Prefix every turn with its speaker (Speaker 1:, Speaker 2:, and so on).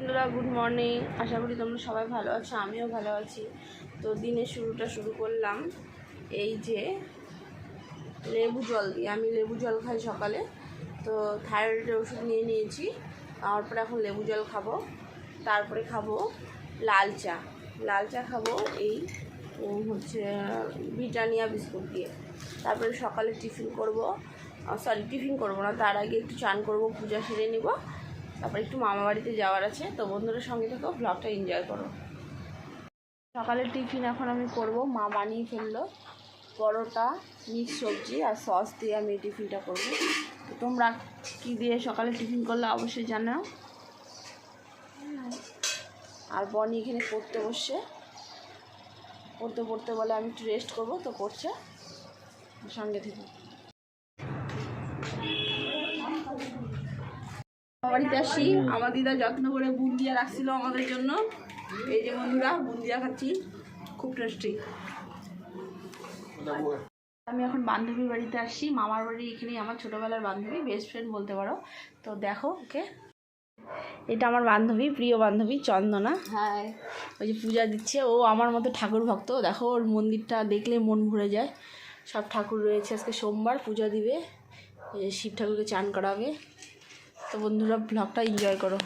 Speaker 1: বন্ধুরা good morning, আশা করি তোমরা সবাই ভালো আছো, আমিও ভালো আছি। তো দিনের শুরুটা শুরু করলাম এই যে লেবু জল দিয়ে। আমি লেবু জল খাই সকালে, তো থাইরয়েডের ওষুধ নিয়ে নিয়েছি। তারপরে এখন লেবু জল খাবো, তারপরে খাবো লাল চা খাবো এই হচ্ছে ব্রিটানিয়া বিস্কুট দিয়ে। তারপরে সকালে টিফিন করবো না, তার আগে একটু চান করবো, পূজা সেরে নিব, তারপরে একটু মামা বাড়িতে যাওয়ার আছে। তো বন্ধুদের সঙ্গে থেকেও ব্লগটা এনজয় করো। সকালের টিফিন এখন আমি করব, মা বানিয়ে ফেললো পরোটা, মিক্স সবজি আর সস দিয়ে আমি টিফিনটা করব। তো তোমরা কী দিয়ে সকালে টিফিন করলে অবশ্যই জানাও। আর বনি এখানে পড়তে বলে আমি একটু রেস্ট করবো, তো পড়ছে, সঙ্গে থেকে। বাড়িতে আসি, আমার দিদা যত্ন করে বুন্দিয়া রাখছিল আমাদের জন্য। এই যে বন্ধুরা, বুন্দিয়া খাচ্ছি, খুব টেস্টি। আমি এখন বান্ধবীর বাড়িতে আসছি, মামার বাড়ি এখানেই, আমার ছোটোবেলার বান্ধবী, বেস্ট ফ্রেন্ড বলতে পারো। তো দেখো ওকে, এটা আমার বান্ধবী, প্রিয় বান্ধবী চন্দনা। হ্যাঁ, ওই যে পূজা দিচ্ছে, ও আমার মতো ঠাকুর ভক্ত। দেখো ওর মন্দিরটা দেখলে মন ভরে যায়, সব ঠাকুর রয়েছে। আজকে সোমবার, পূজা দিবে, শিব ঠাকুরকে চান করাবে। তো বন্ধুরা ব্লগটা এনজয় করো।